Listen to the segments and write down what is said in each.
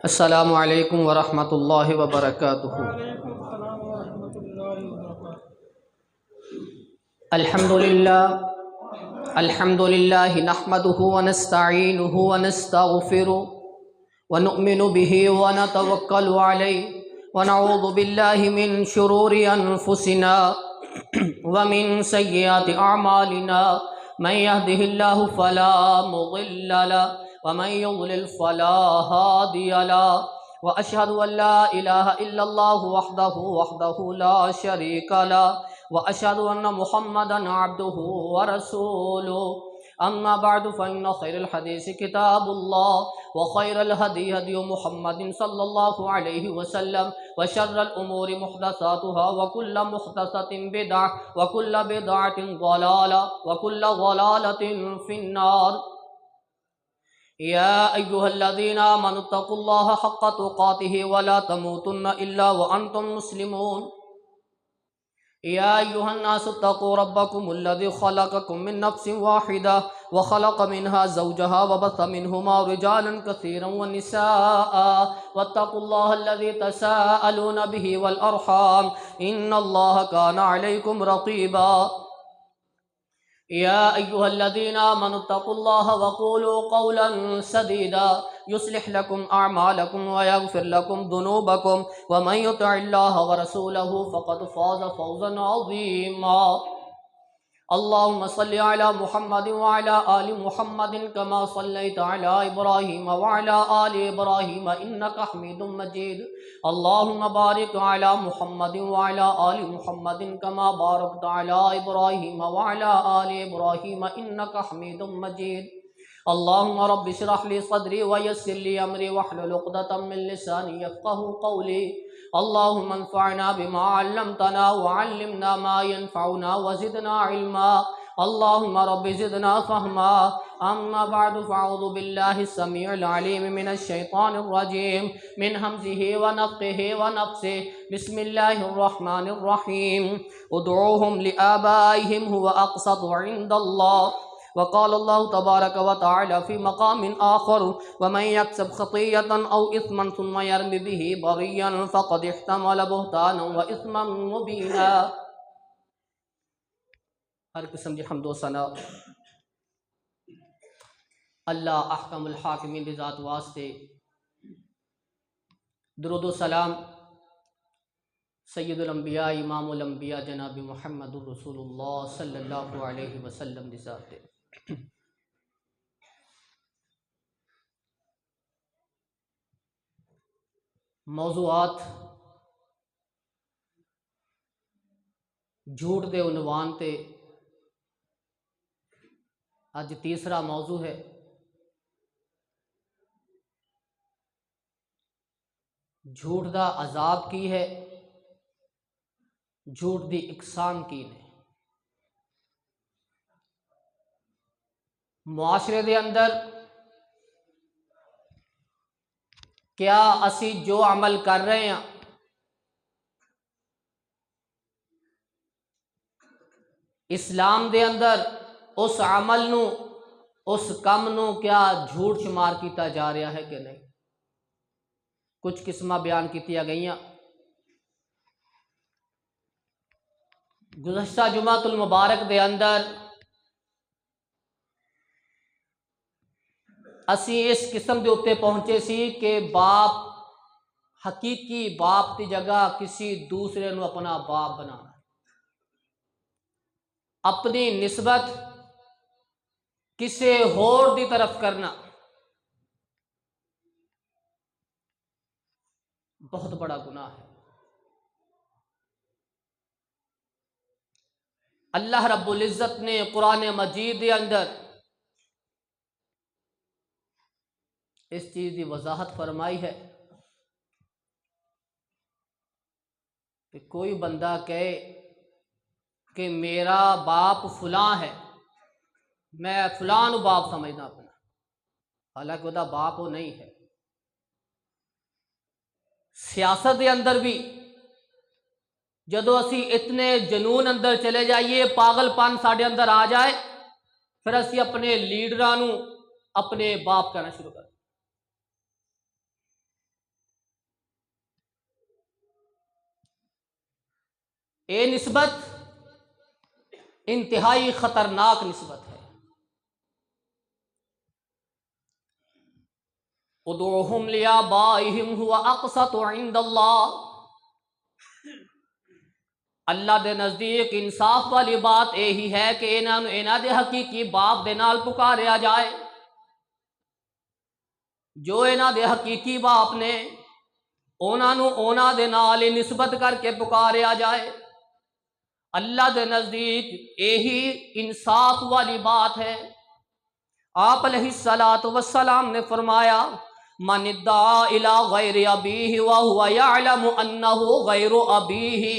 السلام علیکم ورحمۃ اللہ وبرکاتہ۔ الحمد للہ نحمده ونستعینه ونستغفره ونؤمن به ونتوکل علیہ ونعوذ باللہ من شرور انفسنا ومن سیئات اعمالنا من يهده الله فلا مضل له ومن يضلل فلا هادي له واشهد ان لا اله الا الله وحده لا شريك له واشهد ان محمدا عبده ورسوله اما بعد فان خير الحديث كتاب الله وخير الهدي هدي محمد صلى الله عليه وسلم وشر الامور محدثاتها وكل محدثة بدعة وكل بدعة ضلالة وكل ضلالة في النار. يا أيها الذين آمنوا اتقوا الله حق تقاته ولا تموتن إلا وأنتم مسلمون. يا أيها الناس اتقوا ربكم الذي خلقكم من نفس واحدة وخلق منها زوجها وبث منهما رجالا كثيرا ونساء واتقوا الله الذي تساءلون به والأرحام إن الله كان عليكم رقيبا. يا أيها الذين آمنوا اتقوا الله وقولوا قولا سديدا يصلح لكم أعمالكم ويغفر لكم ذنوبكم ومن يطع الله ورسوله فقد فاز فوزا عظيما. اللهم صل على محمد وعلى آل محمد كما صليت على إبراهيم وعلى آل إبراهيم إنك حميد مجيد. اللهم بارك على محمد وعلى آل محمد كما باركت على إبراهيم وعلى آل إبراهيم إنك حميد مجيد. اللهم رب اشرح لي صدري ويسر لي أمري واحلل عقدة من لساني يفقهوا قولي. اللهم انفعنا بما علمتنا وعلمنا ما ينفعنا وزدنا علما. اللهم رب زدنا فهما. اما بعد فاعوذ بالله السميع العليم من الشيطان الرجيم من همزه ونفخه ونفثه. بسم الله الرحمن الرحيم. ادعوهم لآبائهم هو أقسط عند الله. وقال الله تبارك وتعالى في مقام آخر ومن يكسب خطيئة أو إثما ثم يرم به بريا فقد احتمل بهتانا وإثما مبينا. ہر قسم کی حمد و ثنا اللہ احکم الحاکمین دی ذات واسطے. درود و سلام سید الانبیاء امام الانبیاء جناب محمد رسول اللہ صلی اللہ علیہ وسلم دی ذات تے. موضوعات جھوٹ دے عنوان تے اج تیسرا موضوع ہے. جھوٹ دا عذاب کی ہے، جھوٹ دی اقسام کی نے. معاشرے دے اندر کیا اسی جو عمل کر رہے ہیں اسلام دے اندر اس عمل نو اس کم نو کیا جھوٹ شمار کیتا جا رہا ہے کہ نہیں؟ کچھ قسمہ بیان کیتیا گئیاں. گزشتہ جمعۃ المبارک دے اندر اسی اس قسم دے اتے پہنچے سی کہ باپ حقیقی باپ دی جگہ کسی دوسرے نو اپنا باپ بنانا، اپنی نسبت کسی ہور دی طرف کرنا بہت بڑا گناہ ہے. اللہ رب العزت نے قرآن مجید کے اندر اس چیز کی وضاحت فرمائی ہے کہ کوئی بندہ کہے کہ میرا باپ فلاں ہے، میں فلاں نو باپ سمجھنا اپنا، حالانکہ وہ باپ وہ نہیں ہے. سیاست کے اندر بھی جدو اسی اتنے جنون اندر چلے جائیے، پاگل پن ساڈے اندر آ جائے، پھر اسی اپنے لیڈرانوں اپنے باپ کہنا شروع کر. یہ نسبت انتہائی خطرناک نسبت ہے. ادعوہم لیابائہم ہوا اقسط عند اللہ. اللہ دے نزدیک انصاف والی بات یہی ہے کہ انہاں دے حقیقی باپ دے نال پکاریا جائے. جو انہاں دے حقیقی باپ نے انہاں دے نال نسبت کر کے پکاریا جائے. اللہ دے نزدیک یہی انصاف والی بات ہے. آپ علیہ الصلوۃ والسلام نے فرمایا من ادعا الی غیر ابیہ وہو یعلم انہ غیر ابیہ.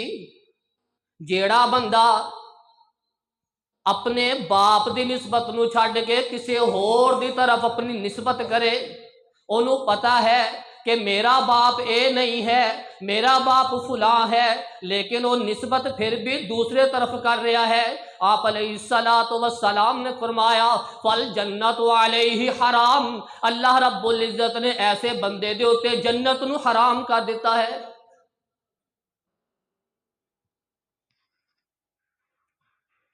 جیڑا بندہ اپنے باپ دی نسبت نو چھڈ کے کسی ہور دی طرف اپنی نسبت کرے، انہوں پتہ ہے کہ میرا باپ اے نہیں ہے، میرا باپ فلاں ہے، لیکن وہ نسبت پھر بھی دوسرے طرف کر رہا ہے. آپ علیہ الصلوۃ والسلام نے فرمایا فالجنت علیہ حرام. اللہ رب العزت نے ایسے بندے دے اوتے جنت نو حرام کر دیتا ہے.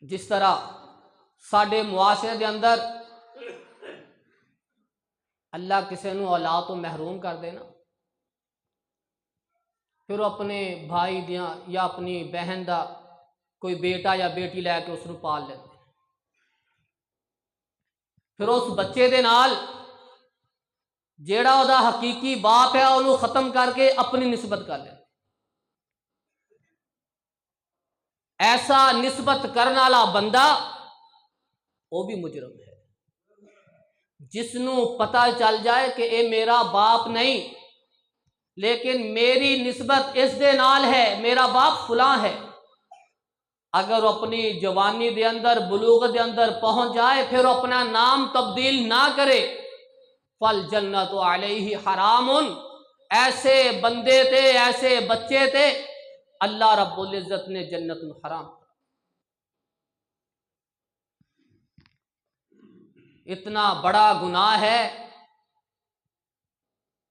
جس طرح ساڈے معاشرے دے اندر اللہ کسی نو اولاد تو محروم کر دینا، پھر وہ اپنے بھائی دیاں یا اپنی بہن دا کوئی بیٹا یا بیٹی لے کے اس نو پال لیتے، پھر اس بچے دے نال جیڑا او دا حقیقی باپ ہے انہوں ختم کر کے اپنی نسبت کر لیتے. ایسا نسبت کرنے والا بندہ وہ بھی مجرم ہے. جس نو پتہ چل جائے کہ اے میرا باپ نہیں لیکن میری نسبت اس دے نال ہے، میرا باپ فلاں ہے، اگر وہ اپنی جوانی دے اندر بلوغ دے اندر پہنچ جائے پھر وہ اپنا نام تبدیل نہ کرے فالجنت علیہ حرام. ایسے بندے تے ایسے بچے تے اللہ رب العزت نے جنت میں حرام. اتنا بڑا گناہ ہے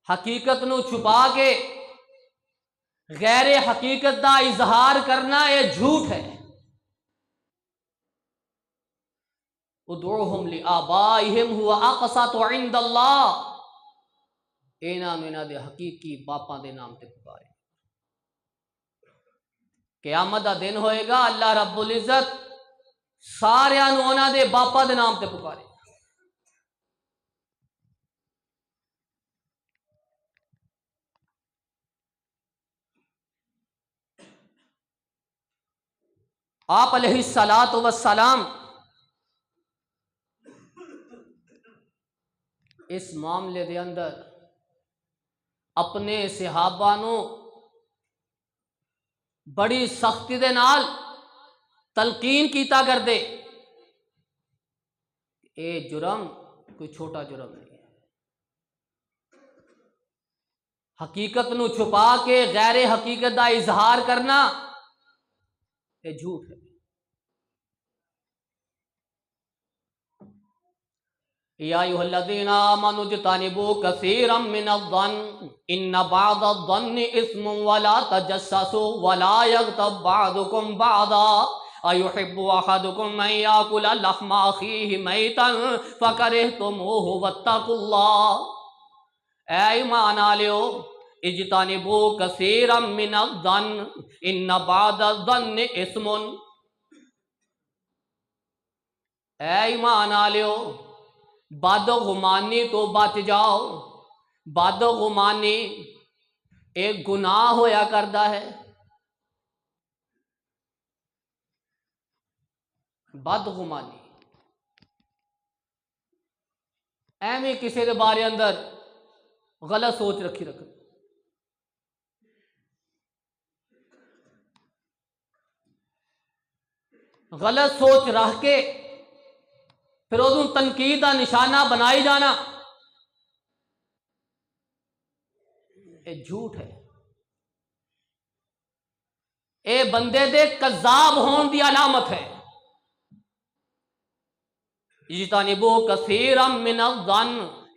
حقیقت نو چھپا کے غیر حقیقت دا اظہار کرنا، یہ جھوٹ ہے. ادعوہم لآبائہم ہوا اقسط عند اللہ. انہاں دے حقیقی باپاں دے نام تے پکارے. قیامت دا دن ہوئے گا اللہ رب العزت سارے انہاں دے باپاں دے نام تے پکارے. آپ علیہ الصلوۃ والسلام اس معاملے دے اندر اپنے صحابہ نو بڑی سختی دے نال تلقین کیتا کر دے. اے جرم کوئی چھوٹا جرم نہیں ہے. حقیقت نو چھپا کے غیر حقیقت دا اظہار کرنا یہ جھوٹ ہے. یا ایھا الذین آمنوا اجتنبوا کثیرا من الظن ان بعض الظن اثم ولا تجسسوا ولا یغتب بعضکم بعضا ایحب احدکم ان یاکل لحم اخیہ میتا فکرہتموہ واتقوا اللہ. اے ایمان والو اجتنبوا کثیرا من الظن ان بعض الظن اثم. اے ایمان والو بدگمانی تو بچ جاؤ. بدگمانی ایک گناہ ہویا کرتا ہے. بدگمانی ایویں کسی دے بارے اندر غلط سوچ رکھی رکھ غلط سوچ رکھ کے پھر ادوں تنقید کا نشانہ بنائی جانا یہ جھوٹ ہے. اے بندے دے کذاب ہون دی علامت ہے. اجتنبو کثیرا من الظن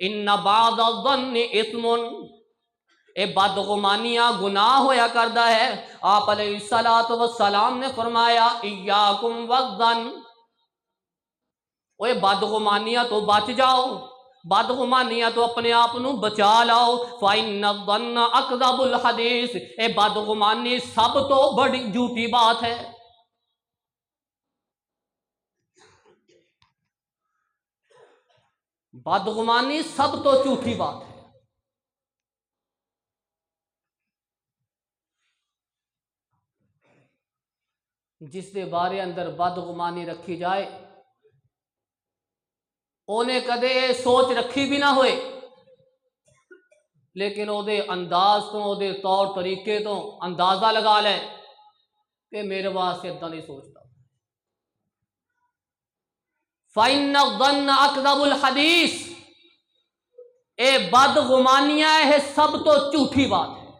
ان بعض الظن اثم، اے بدگمانیاں گناہ ہویا کردا ہے۔ آپ علیہ الصلوۃ والسلام نے فرمایا ایاکم والظن، اوے بدگمانیاں تو بچ جاؤ، بدگمانیاں تو اپنے آپ نو بچا لاؤ۔ فإن الظن اکذب الحدیث، اے بدگمانی سب تو بڑی جھوٹی بات ہے۔ بدگمانی سب تو جھوٹی بات ہے۔ جس دے بارے اندر بدگمانی رکھی جائے اونے کدے یہ سوچ رکھی بھی نہ ہوئے، لیکن او دے انداز تو او دے طور طریقے تو اندازہ لگا لے کہ میرے واسطے اتنا نہیں سوچتا۔ فَإِنَّ الظَّنَّ أَكْذَبُ الْحَدِيثِ، اے بدگمانیاں ہے سب تو جھوٹی بات ہے۔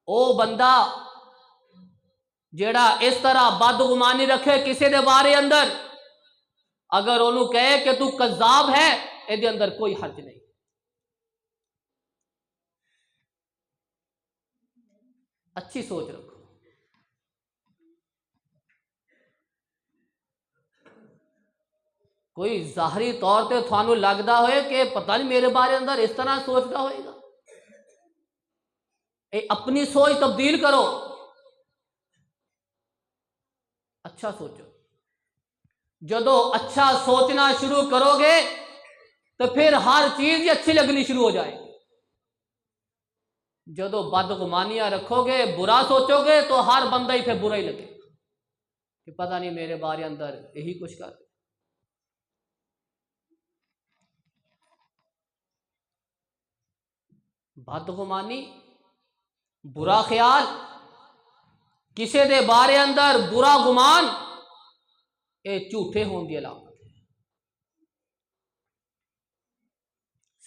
او بندہ جیڑا اس طرح بدگمانی رکھے کسی دے بارے اندر، اگر انہوں کہے کہ تو کذاب ہے، اے دے اندر کوئی حرج نہیں۔ اچھی سوچ رکھو۔ کوئی ظاہری طور تے تھانوں لگدا ہوئے کہ پتہ نہیں میرے بارے اندر اس طرح سوچدا ہوئے گا، اے اپنی سوچ تبدیل کرو، اچھا سوچو۔ جدو اچھا سوچنا شروع کرو گے تو پھر ہر چیز ہی اچھی لگنی شروع ہو جائے گی۔ جدو بدگمانیاں رکھو گے، برا سوچو گے تو ہر بندہ ہی پھر برا ہی لگے کہ پتہ نہیں میرے بارے اندر یہی کچھ کر۔ بدگمانی، برا خیال، کسی دے بارے اندر برا گمان، اے جھوٹے ہون دی علامت ہے۔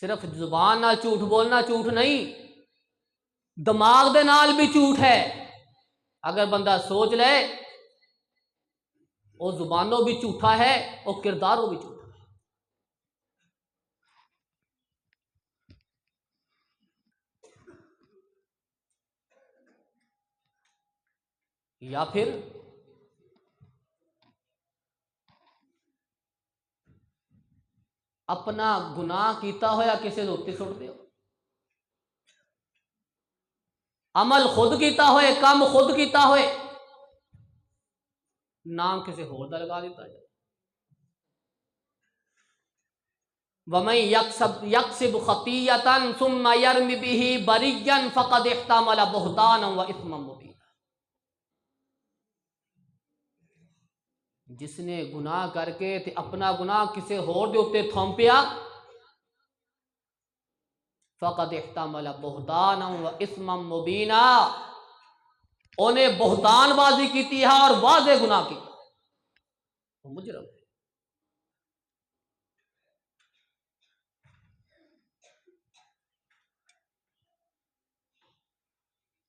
صرف زبان نہ جھوٹ بولنا جھوٹ نہیں، دماغ دے نال بھی جھوٹ ہے۔ اگر بندہ سوچ لے وہ زبانوں بھی جھوٹا ہے، اور کرداروں بھی جھوٹا ہے۔ یا پھر اپنا گناہ کیتا ہویا کسی دے اوتے سٹ دیو، عمل خود کیتا ہوئے، کام خود کیتا ہوئے، نام کسی ہور دا لگا دیتا جائے۔ وَمَن يَكْسِبْ خَطِيئَةً ثُمَّ يَرْمِ بِهِ بَرِيًّا فَقَدِ احْتَمَلَ بُهْتَانًا وَإِثْمًا مُبِينًا، جس نے گناہ کر کے تے اپنا گناہ کسی ہور دے اوتے تھوپیا، فَقَدِ احْتَمَلَ بُهْتَانًا وَإِثْمًا مُبِينًا، انہیں بہتان بازی کیتی ہے اور واضح گناہ کی، وہ مجرم ہے۔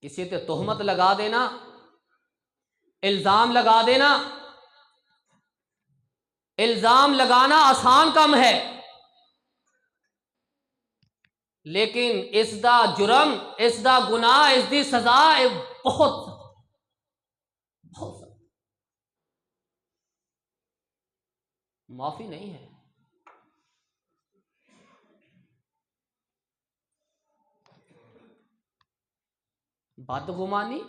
کسی تے تہمت لگا دینا، الزام لگا دینا، الزام لگانا آسان کام ہے، لیکن اس دا جرم، اس دا گناہ، اس دی سزا بہت بہت سخت، معافی نہیں ہے۔ بدگمانی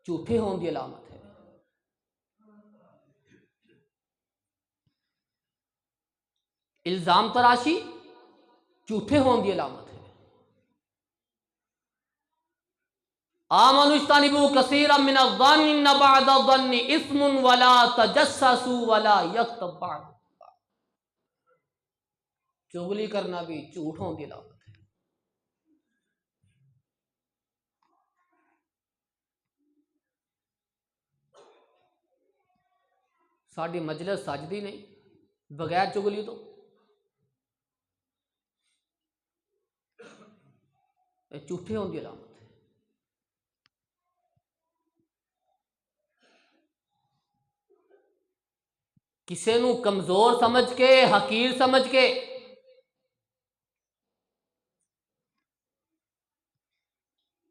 جھوٹے ہون دی علامت ہے۔ الزام تراشی جھوٹے ہون دی علامت ہے۔ آمنوا اجتنبوا کثیرا من الظن ان بعض الظن اثم ولا تجسسوا ولا یغتب بعضکم بعضا، چغلی کرنا بھی جھوٹ ہون دی علامت ہے۔ ساڈی مجلس سجدی نہیں بغیر چگلی تو، یہ جھوٹے ہون دی علامت ہے۔ کسے نو کمزور سمجھ کے، حقیر سمجھ کے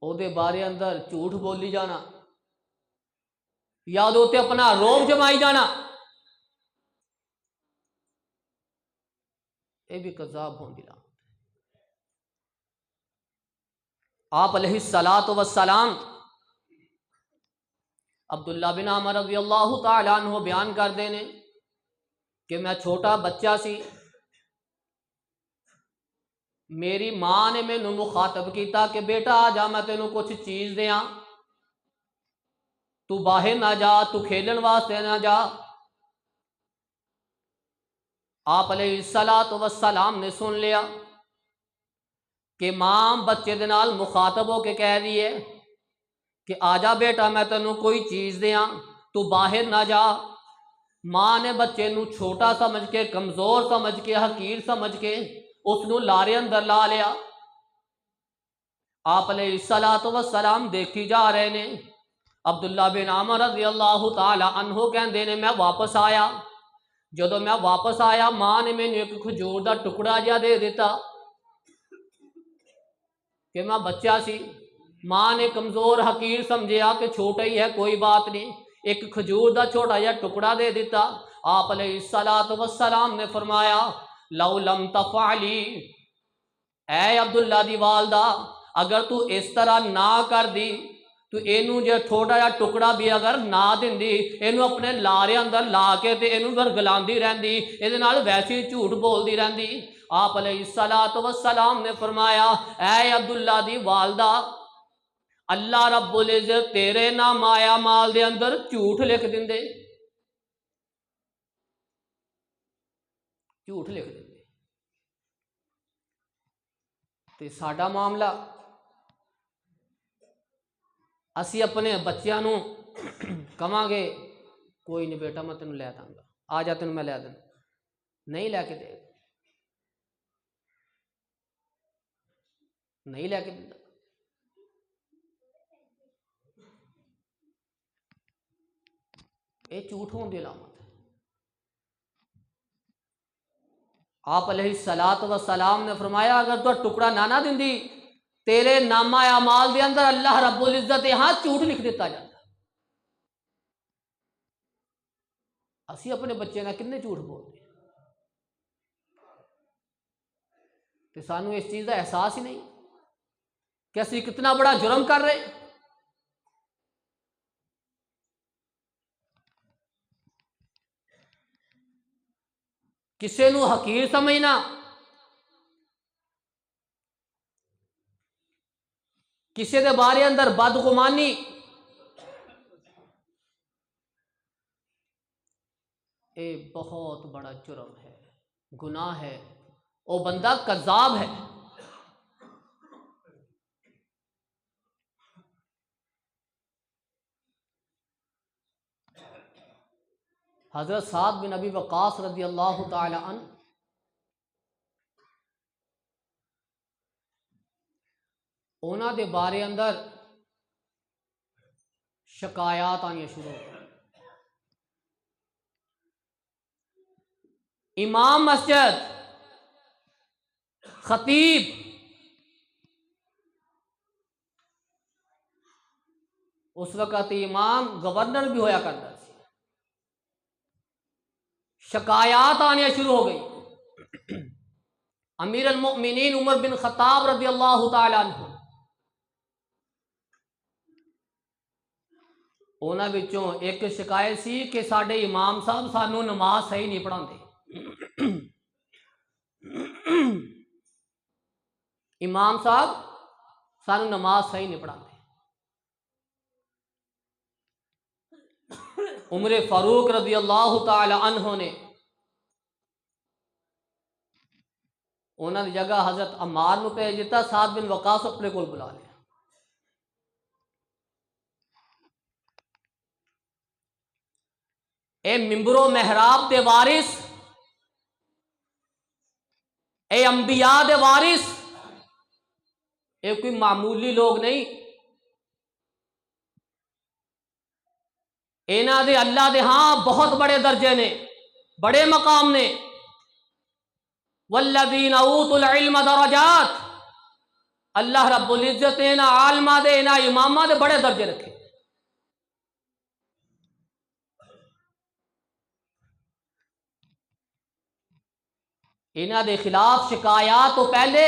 او دے بارے اندر جھوٹ بولی جانا یا دے اپنا روب جمائی جانا، یہ بھی کذاب ہون دی لعنت۔ آپ علیہ الصلاۃ والسلام عبداللہ بن عمر رضی اللہ تعالی عنہ بیان کردے نے کہ میں چھوٹا بچہ سی، میری ماں نے مینوں مخاطب کیتا کہ بیٹا آ جا میں تینوں کچھ چیز دیاں، تو باہر نہ جا، تو کھیلن واسطے نہ جا۔ آپ علیہ الصلاۃ والسلام نے سن لیا کہ ماں بچے دے نال مخاطب ہو کے کہہ رہی ہے کہ آ جا بیٹا میں تینوں کوئی چیز دیاں، تو باہر نہ جا۔ ماں نے بچے نو چھوٹا سمجھ کے، کمزور سمجھ کے، حقیر سمجھ کے اس نو لارے اندر لا لیا۔ آپ علیہ الصلاۃ والسلام دیکھی جا رہے نے۔ عبداللہ بن عمر رضی اللہ تعالی عنہ کہندے نے میں واپس آیا، جدو میں واپس آیا ماں نے مینوں ایک کھجور دا ٹکڑا جا دے دیتا کہ میں بچہ سی، ماں نے کمزور حقیر سمجھیا کہ چھوٹا ہی ہے کوئی بات نہیں، ایک کھجور دا چھوٹا یا ٹکڑا دے دیتا۔ آپ علیہ الصلاۃ والسلام نے فرمایا لو لم تفعلی، اے عبداللہ دی والدہ اگر تو اس طرح نہ کر دی، تو اینو جو تھوڑا جا ٹکڑا بھی اگر نہ دیندی، اینو اپنے لارے اندر لا کے تے اینو ورگلاندی رہندی، یہ نال ویسے ہی جھوٹ بولدی رہندی۔ آپ علیہ الصلاۃ والسلام نے فرمایا اے عبداللہ دی والدہ، اللہ رب العزت تیرے نام آیا مال دے اندر جھوٹ لکھ دیندے، جھوٹ لکھ دیندے۔ تے ساڈا معاملہ، اسی اپنے بچیاں نو کہاں گے کوئی نہیں بیٹا میں تینوں لے داں گا، آ جا تینوں میں لے دوں، نہیں لے کے دے، نہیں لے کے دے۔ یہ جھوٹ ہون دی علامت ہے۔ آپ علیہ الصلاۃ والسلام نے فرمایا اگر تو ٹکڑا نہ دیندی، تیرے نامہ اعمال دے اندر اللہ رب العزت یہاں جھوٹ لکھ دیتا جاتا۔ اسی اپنے بچے نہ کتنے جھوٹ بولتے ہیں کہ سانو اس چیز کا احساس ہی نہیں کہ اسی کتنا بڑا جرم کر رہے۔ کسے نو حقیر سمجھنا، کسے دے بارے اندر بدگمانی، اے بہت بڑا جرم ہے، گناہ ہے، وہ بندہ کذاب ہے۔ حضرت سعد بن ابی وقاص رضی اللہ تعالی عنہ اونا دے بارے اندر شکایات آنی شروع ہو۔ امام مسجد، خطیب، اس وقت امام گورنر بھی ہویا کرتا سی، شکایات آنے شروع ہو گئی۔ امیر المؤمنین عمر بن خطاب رضی اللہ تعالی عنہ انہاں وچوں ایک شکایت سی کہ ساڈے امام صاحب سانو نماز صحیح نہیں پڑھاندے۔ امام صاحب سانو نماز صحیح نہیں پڑھاندے۔ عمر فاروق رضی اللہ تعالی عنہ نے انہاں دی جگہ حضرت عمار نو بھیج دیتا، سعد بن وقاص اپنے کول بلا لیا۔ اے ممبر و محراب دے وارث، اے انبیاء دے وارث، اے کوئی معمولی لوگ نہیں، انہاں دے اللہ دے ہاں بہت بڑے درجے نے۔ بڑے مقام نے، والذین اوتوا العلم درجات، اللہ رب العزت نے نہ عالمہ دے نہ امامہ دے بڑے درجے رکھے۔ انہاں دے خلاف شکایات تو پہلے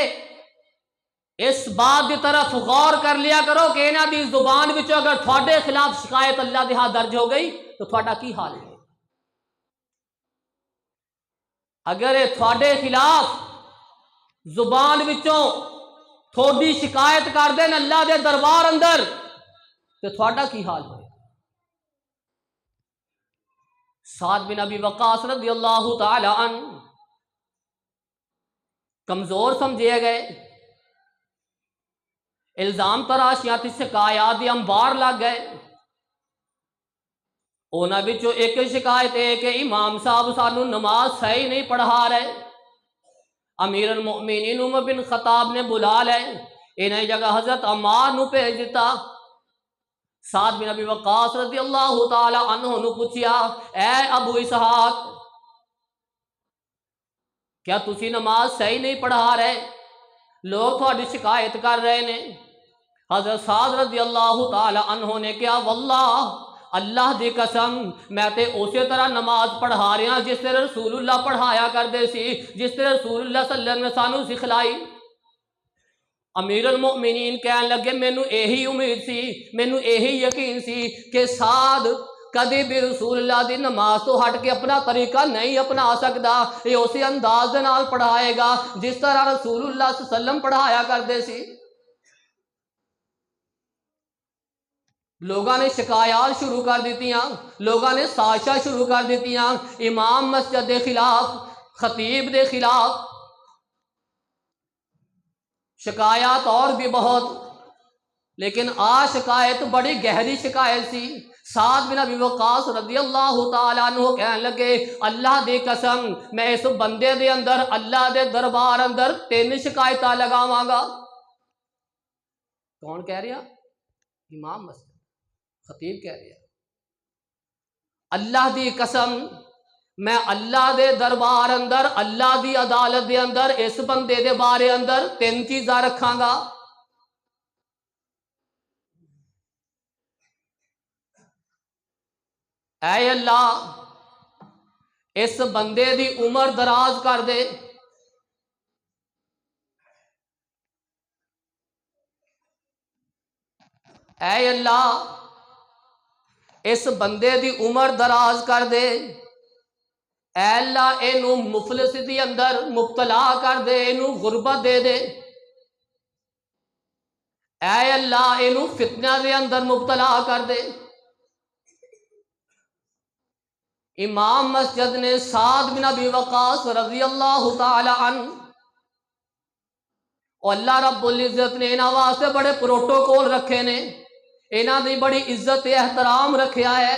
اس بات کی طرف غور کر لیا کرو کہ انہاں دی زبان وچوں اگر تھوڑے خلاف شکایت اللہ دے ہاں درج ہو گئی تو تھوڑا کی حال ہے؟ اگر یہ تھوڑے خلاف زبان وچوں تھوڑی شکایت کر دین اللہ دے دربار اندر تو تھوڑا کی حال ہوئے؟ سعد بن ابی وقاص رضی اللہ تعالی عنہ کمزور سمجھے گئے، الزام تراشیاں تے شکایات دی انبار لگ گئے۔ انہاں وچوں ایک شکایت ہے کہ امام صاحب سانو نماز صحیح نہیں پڑھا رہے۔ امیر المؤمنین عمر بن خطاب نے بلا لے، انہیں جگہ حضرت عمار نو بھیج دیتا۔ سعد بن ابی وقاص رضی اللہ تعالی عنہ نو پوچھیا، اے ابو اسحاق، کیا تسی نماز صحیح نہیں پڑھا رہے؟ لوگ تھوڑی شکایت کر رہے نے۔ حضرت سعد رضی اللہ تعالی عنہ نے کہا، واللہ اللہ دی قسم میں تے اسی طرح نماز پڑھا رہا جس طرح رسول اللہ پڑھایا کرتے سی، جس طرح رسول اللہ صلی اللہ علیہ وسلم نے سانو سکھلائی۔ امیر المؤمنین کہنے لگے، مینوں یہی امید سی، مینوں یہی یقین سی کہ سعد کدی بھی رسول اللہ دی نماز تو ہٹ کے اپنا طریقہ نہیں اپنا سکتا، یہ اسی انداز دے نال پڑھائے گا جس طرح رسول اللہ صلی اللہ علیہ وسلم پڑھایا کرتے سی۔ لوگاں نے شکایات شروع کر دیتیاں، لوگاں نے سازشاں شروع کر دیتیاں، امام مسجد دے خلاف، خطیب دے خلاف، شکایات اور بھی بہت، لیکن شکایت بڑی گہری شکایت سی۔ سعد بن ابی وقاص رضی اللہ تعالیٰ عنہ کہنے لگے، اللہ دی قسم میں اس بندے دے اندر اللہ دے دربار اندر 3 شکایتاں لگاواں گا۔ کون کہہ رہا؟ امام مسجد، خطیب کہہ رہا، اللہ دی قسم میں اللہ دے دربار اندر، اللہ دی عدالت دے اندر اس بندے دے بارے اندر 3 چیزاں رکھاں گا۔ اے اللہ اس بندے دی عمر دراز کر دے، اے اللہ اس بندے دی عمر دراز کر دے، اے اللہ اینو مفلس دی اندر مبتلا کر دے، اینو غربت دے دے، اے اللہ اینو فتنہ دے اندر مبتلا کر دے۔ امام مسجد نے سعد بن ابی وقاص رضی اللہ تعالی عنہ، اور اللہ رب العزت نے انہاں واسطے بڑے پروٹوکول رکھے نے، انہاں دی بڑی عزت احترام رکھیا ہے،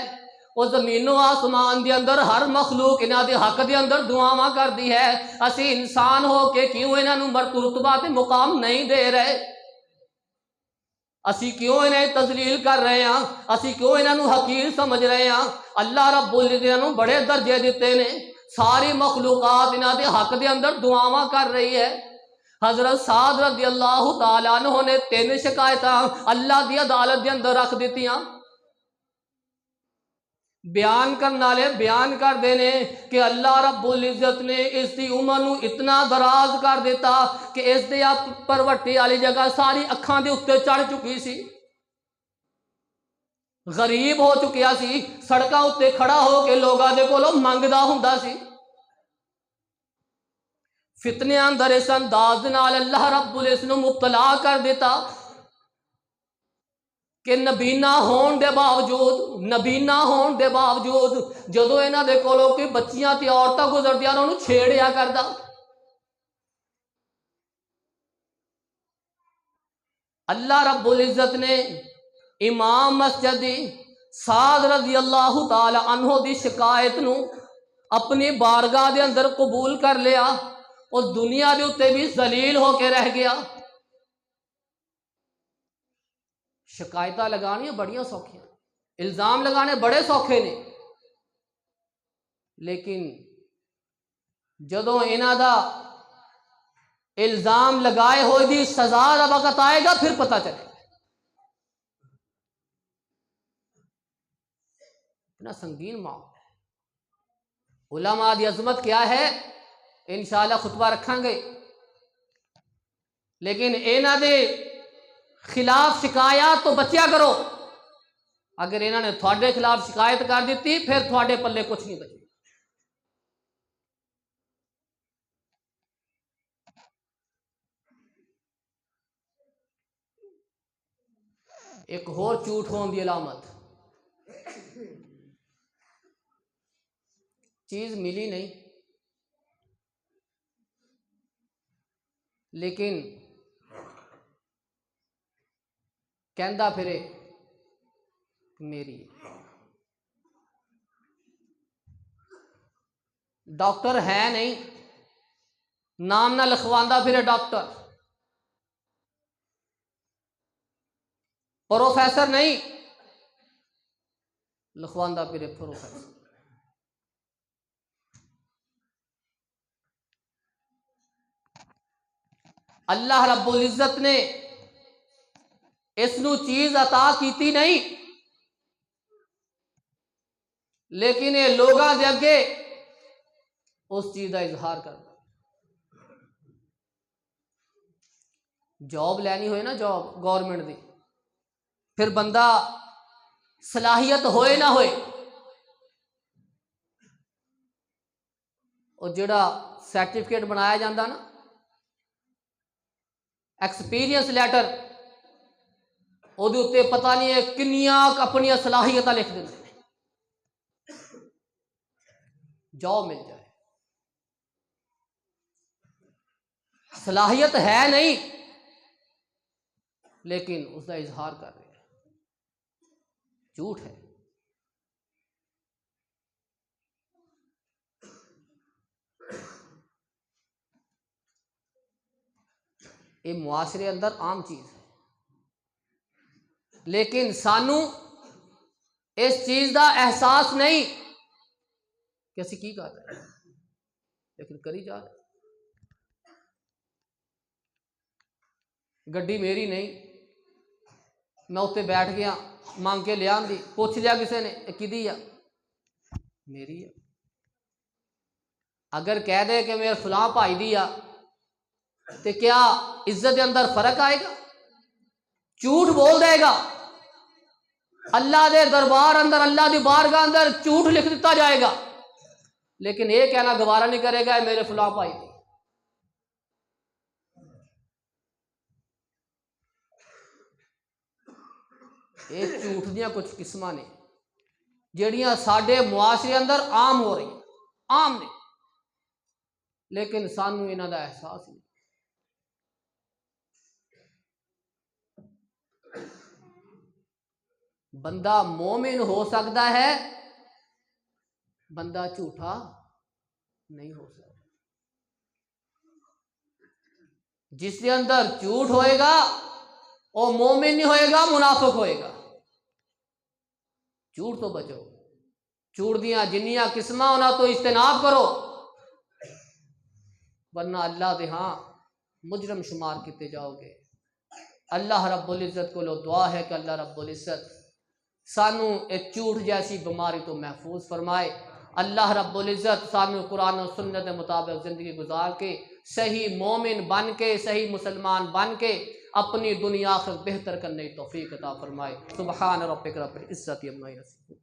وہ زمین و آسمان دے اندر ہر مخلوق انہاں دے حق دے اندر دعاواں کر دی ہے، اسی انسان ہو کے کیوں انہاں نوں مرتبہ تے مقام نہیں دے رہے؟ اسی کیوں انہیں تذلیل کر رہے ہیں؟ اسی کیوں انہوں حقیر سمجھ رہے ہیں؟ اللہ رب العزت انہوں بڑے درجے دیتے نے، ساری مخلوقات انہاں دے حق دے اندر دعاواں کر رہی ہے۔ حضرت سعد رضی اللہ تعالیٰ عنہ نے 3 شکایتاں اللہ دی عدالت دے اندر رکھ دیتیاں۔ بیان کرنے والے بیان کر دینے کہ اللہ رب العزت نے اس دی عمر نو اتنا دراز کر دیتا کہ اس دے پروٹی والی جگہ ساری اکھاں دے اتے چڑھ چکی سی، غریب ہو چکیا سی، سڑکاں اتے کھڑا ہو کے لوگاں دے کولوں منگدا ہوندا سی۔ فتنے اندر اس انداز نال اللہ رب العزت نو مبتلا کر دیتا کہ نبینا ہون دے باوجود جدو انہاں دے کولوں کوئی بچیاں تے عورتاں گزردیاں انہوں چھیڑیا کردا۔ اللہ رب العزت نے امام مسجد دی سعد رضی اللہ تعالی عنہ دی شکایت نو اپنی بارگاہ دے اندر قبول کر لیا، اور دنیا دے اتے بھی ذلیل ہو کے رہ گیا۔ شکایتاں لگانیاں بڑیاں سوکھیاں، الزام لگانے بڑے سوکھے نے، لیکن جدوں انہاں دا الزام لگائے ہوئے دی سزا دا وقت آئے گا پھر پتہ چلے گا۔ اتنا سنگین معاملہ ہے۔ علماء دی عظمت کیا ہے انشاءاللہ خطبہ رکھاں گے، لیکن انہاں دے خلاف شکایات تو بچیا کرو۔ اگر انہوں نے تھوڑے خلاف شکایت کر دیتی پھر تھوڑے پلے کچھ نہیں بچے۔ ایک اور جھوٹ ہون دی علامت، چیز ملی نہیں لیکن کہندا پھرے میری ہے۔ ڈاکٹر ہے نہیں، نام نہ لکھواندا پھرے ڈاکٹر۔ پروفیسر نہیں، لکھواندا پھرے پروفیسر۔ اللہ رب العزت نے اس نو چیز عطا کیتی نہیں، لیکن یہ لوگاں دے اگے اس چیز کا اظہار کرتا۔ جاب لینی ہوئے نا، جاب گورنمنٹ دی، پھر بندہ صلاحیت ہوئے نہ ہوئے، اور جڑا سرٹیفکیٹ بنایا جاندہ نا ایکسپیرینس لیٹر، وہ اتنے پتہ نہیں ہے کنیاں اپنی صلاحیت لکھ دیں، جاب مل جائے۔ صلاحیت ہے نہیں لیکن اس کا اظہار کر رہے ہیں، جھوٹ ہے۔ یہ معاشرے اندر عام چیز ہے، لیکن سانو اس چیز کا احساس نہیں کہ اسی کی کر رہے ہیں، لیکن کری جا رہے۔ گڈی میری نہیں، میں اتنے بیٹھ گیا، مانگ کے لیا دی، پوچھ لیا کسی نے کدی ہے، میری ہے۔ اگر کہہ دے کہ میرے فلاں بھائی دی ہے تو کیا عزت کے اندر فرق آئے گا؟ جھوٹ بول دے گا، اللہ دے دربار اندر، اللہ دی بارگاہ اندر جھوٹ لکھ دیتا جائے گا، لیکن یہ کہنا گوارا نہیں کرے گا میرے فلاں بھائی دی۔ یہ جھوٹ دیاں کچھ قسماں نے جڑیاں ساڈے معاشرے اندر عام ہو رہی، عام نے، لیکن سانو انہاں دا احساس نہیں۔ بندہ مومن ہو سکتا ہے، بندہ جھوٹا نہیں ہو سکتا۔ جس کے اندر جھوٹ ہوئے گا وہ مومن نہیں ہوئے گا، منافق ہوئے گا۔ جھوٹ تو بچو، جھوٹ دیاں جنیاں قسماں انہاں تو اجتناب کرو، ورنہ اللہ دے ہاں مجرم شمار کیتے جاؤ گے۔ اللہ رب العزت کو لو دعا ہے کہ اللہ رب العزت سانو ایک جھوٹ جیسی بیماری تو محفوظ فرمائے۔ اللہ رب العزت سانو قرآن و سنت کے مطابق زندگی گزار کے صحیح مومن بن کے، صحیح مسلمان بن کے اپنی دنیا آخرت بہتر کرنے کی توفیق عطا فرمائے۔ سبحان ربک رب العزت عما یصفون۔